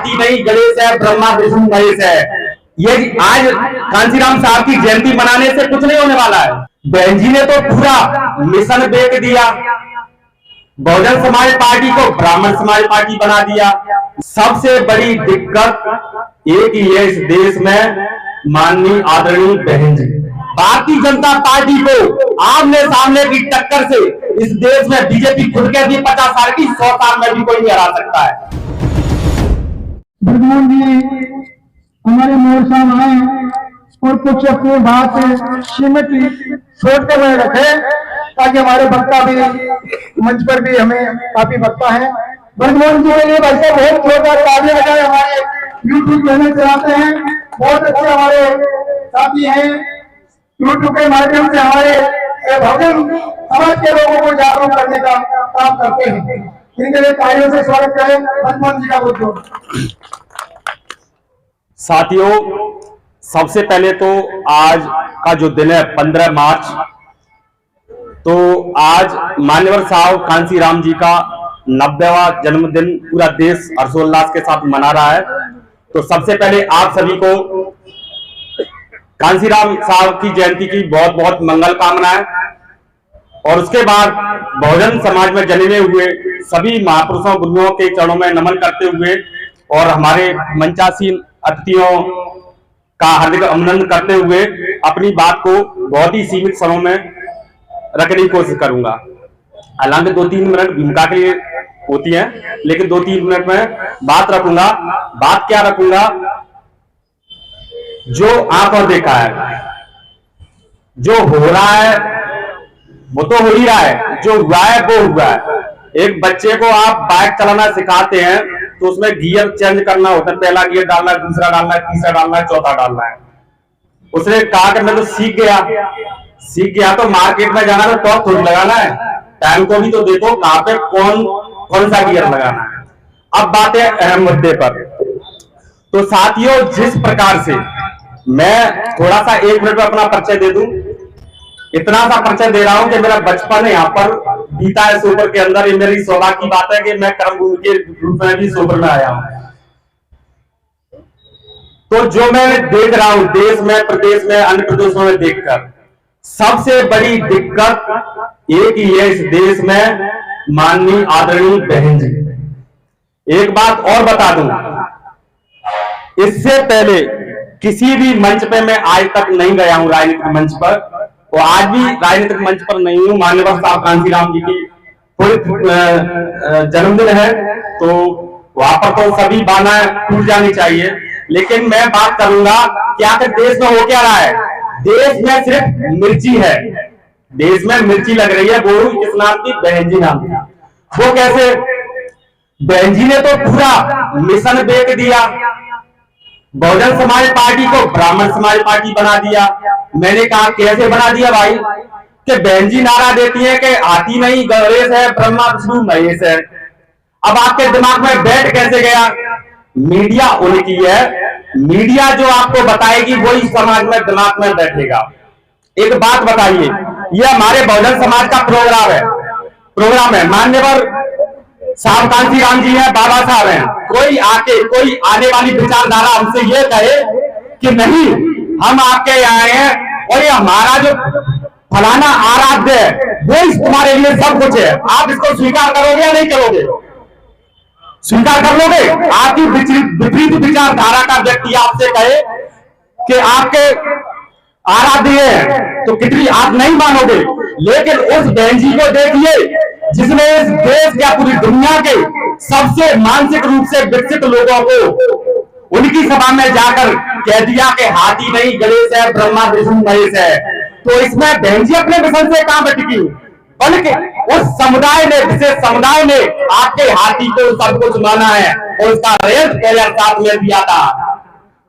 हाथी नहीं गणेश है, ब्रह्मा विष्णु महेश है। ये आज कांसीराम साहब की जयंती मनाने से कुछ नहीं होने वाला है। बहन जी ने तो पूरा मिशन बेच दिया, बहुजन समाज पार्टी को ब्राह्मण समाज पार्टी बना दिया। सबसे बड़ी दिक्कत एक ही है इस देश में, माननीय आदरणीय बहन जी। भारतीय जनता पार्टी को आमने सामने की टक्कर से इस देश में बीजेपी खुद कहती है 50 साल की, 100 साल में भी कोई नहीं हरा सकता है। बर्दमान जी हमारे मोर साहब आए और कुछ अपनी बात सीमित सोच कर रहे रखे, ताकि हमारे वक्ता भी मंच पर भी हमें काफी वक्ता है। बर्दमान जी के लिए भाई साहब बहुत जोरदार तालियां बजाएं। हमारे यूट्यूब चैनल चलाते हैं, बहुत अच्छे हमारे साथी हैं। यूट्यूब के माध्यम से हमारे बहुजन समाज के लोगों को जागरूक करने का काम करते हैं। इनके लिए तालियों से स्वागत करें बर्दमान जी का। बहुत साथियों, सबसे पहले तो आज का जो दिन है 15 मार्च, तो आज मान्यवर साहब कांसीराम जी का 90वां जन्मदिन पूरा देश हर्षोल्लास के साथ मना रहा है। तो सबसे पहले आप सभी को कांसीराम साहब की जयंती की बहुत बहुत मंगल कामनाएं, और उसके बाद बहुजन समाज में जन्मे हुए सभी महापुरुषों गुरुओं के चरणों में नमन करते हुए और हमारे मंचासीन अतिथियों का हार्दिक अभिनंदन करते हुए अपनी बात को बहुत ही सीमित समय में रखने की कोशिश करूंगा। हालांकि 2-3 मिनट भूमिका के लिए होती है, लेकिन 2-3 मिनट में बात रखूंगा। बात क्या रखूंगा? जो आंखों देखा है, जो हो रहा है वो तो हो ही रहा है, जो हुआ है वो हुआ है। एक बच्चे को आप बाइक चलाना सिखाते हैं तो उसमें गियर चेंज करना होता है, पहला गियर डालना है, दूसरा डालना है, तीसरा डालना है, चौथा डालना है। उसने कहा कि मैं तो सीख गया तो मार्केट में जाना तो टॉप थोड़ी लगाना है, टाइम को भी तो देखो कहां पे कौन सा गियर लगाना है। अब बात है अहम मुद्दे पर। तो साथियों, जिस प्रकार से मैं थोड़ा सा 1 मिनट में अपना परिचय दे दूं, इतना सा परिचय दे रहा हूं कि मेरा बचपन यहाँ पर बीता है सोपर के अंदर। ये मेरी सौभाग्य की बात है कि मैं कर्मभूमि के रूप में भी सोपर में आया हूं। तो जो मैं देख रहा हूं देश में, प्रदेश में, अन्य प्रदेशों में देखकर, सबसे बड़ी दिक्कत एक ही है इस देश में, माननीय आदरणीय बहन जी। एक बात और बता दूं, इससे पहले किसी भी मंच पे मैं आज तक नहीं गया हूं, राजनीतिक मंच पर, और आज भी राजनीतिक मंच पर नहीं हूं। मान्यवर साहब कांसीराम जी की जन्मदिन है तो वहां पर तो सभी बाना टूट जानी चाहिए, लेकिन मैं बात करूंगा कि आखिर देश में हो क्या रहा है। देश में सिर्फ मिर्ची है, देश में मिर्ची लग रही है। वो किस नाम की? बहन जी नाम की। वो कैसे? बहन जी ने तो पूरा मिशन बेच दिया, बहुजन समाज पार्टी को ब्राह्मण समाज पार्टी बना दिया। मैंने कहा कैसे बना दिया भाई? कि बहन जी नारा देती है कि हाथी नहीं गणेश है, ब्रह्मा विष्णु महेश है। अब आपके दिमाग में बैठ कैसे गया? मीडिया उनकी है, मीडिया जो आपको बताएगी वही समाज में दिमाग में बैठेगा। एक बात बताइए, यह हमारे बहुजन समाज का प्रोग्राम है। मान्यवर साहब कांसीराम जी हैं, बाबा साहब हैं। कोई आने वाली विचारधारा हमसे ये कहे कि नहीं हम आपके यहाँ हैं और ये हमारा जो फलाना आराध्य है वो तुम्हारे लिए सब कुछ है, आप इसको स्वीकार करोगे या नहीं करोगे? स्वीकार कर लोगे? आपकी विपरीत विचारधारा का व्यक्ति आपसे कहे कि आपके आराध्य है तो कितनी आप नहीं मानोगे। लेकिन उस बहन जी को देखिए जिसने इस देश या पूरी दुनिया के सबसे मानसिक रूप से विकसित लोगों को उनकी सभा में जाकर कह दिया कि हाथी नहीं गणेश है, ब्रह्मा विष्णु महेश है। तो इसमें बहन जी अपने मिशन से कहां बटकी, बल्कि उस समुदाय ने, विशेष समुदाय ने आपके हाथी को सब कुछ माना है और उसका रेट 2007 में दिया था।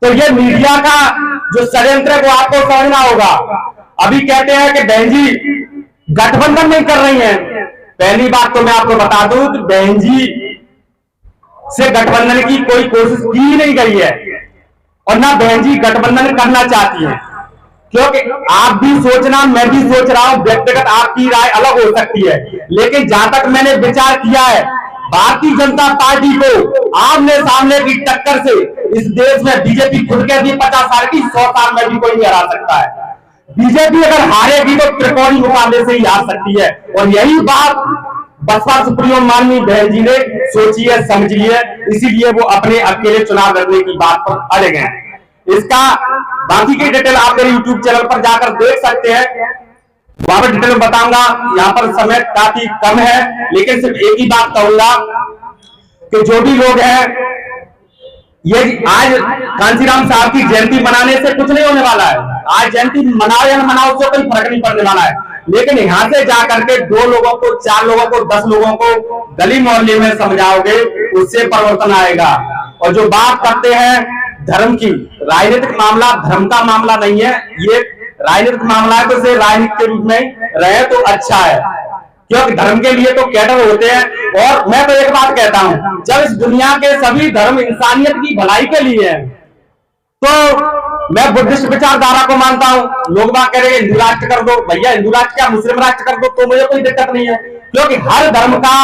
तो ये मीडिया का जो षड्यंत्र है वो आपको समझना होगा। अभी कहते हैं कि बहन जी गठबंधन नहीं कर रही हैं। पहली बात तो मैं आपको बता दूं कि बहन जी से गठबंधन की कोई कोशिश की नहीं गई है और ना बहन जी गठबंधन करना चाहती है, क्योंकि आप भी सोचना, मैं भी सोच रहा हूं, व्यक्तिगत आपकी राय अलग हो सकती है, लेकिन जहां तक मैंने विचार किया है भारतीय जनता पार्टी को आमने सामने की टक्कर से इस देश में बीजेपी खुद कहती है 50 साल की, 100 साल में भी कोई नहीं हरा सकता है। बीजेपी अगर हारेगी तो त्रिकोणीय मुकाबले से ही हार सकती है, और यही बात बसपा सुप्रीमो माननीय बहन जी ने सोची है, समझी है, इसीलिए वो अपने अकेले चुनाव लड़ने की बात पर अड़े गए हैं। इसका बाकी की डिटेल आप मेरे YouTube चैनल पर जाकर देख सकते हैं, वहां पर डिटेल में बताऊंगा। यहाँ पर समय काफी कम है, लेकिन सिर्फ एक ही बात कहूंगा कि जो भी लोग हैं, ये आज कांशीराम साहब की जयंती मनाने से कुछ नहीं होने वाला है। आज जयंती मनाओ या न मनाओ उससे कोई फर्क नहीं पड़ने वाला है, लेकिन यहां से जाकर के 2 लोगों को, 4 लोगों को, 10 लोगों को गली मोहल्ले में समझाओगे, उससे परिवर्तन आएगा। और जो बात करते हैं धर्म की, राजनीतिक मामला धर्म का मामला नहीं है, ये राजनीतिक मामला है, तो इसे राजनीति के रूप में रहे तो अच्छा है, क्योंकि धर्म के लिए तो कैडर होते हैं। और मैं तो एक बात कहता हूं, जब इस दुनिया के सभी धर्म इंसानियत की भलाई के लिए हैं, तो मैं बुद्धिस्ट विचारधारा को मानता हूं। लोग बात कह रहे हैं हिंदू राष्ट्र कर दो, भैया हिंदू राष्ट्र क्या मुस्लिम राष्ट्र कर दो, तो मुझे कोई दिक्कत नहीं है, क्योंकि हर धर्म का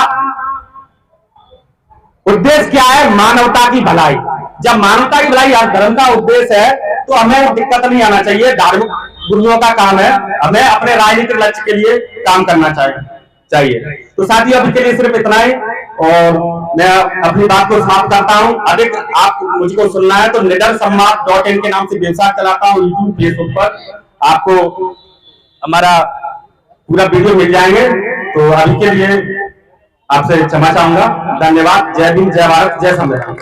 उद्देश्य क्या है? मानवता की भलाई। जब मानवता की भलाई हर धर्म का उद्देश्य है, तो हमें दिक्कत नहीं आना चाहिए। धार्मिक गुरुओं का काम है, हमें अपने राजनीतिक लक्ष्य के लिए काम करना चाहिए। तो साथियों, अभी के लिए सिर्फ इतना ही, और मैं अपनी बात को समाप्त करता हूं। अधिक आप मुझको सुनना है तो nidarsamvad.in के नाम से वेबसाइट चलाता हूं, यूट्यूब फेसबुक पर आपको हमारा पूरा वीडियो मिल जाएंगे। तो अभी के लिए आपसे क्षमा चाहूंगा। धन्यवाद। जय भीम, जय भारत, जय संविधान।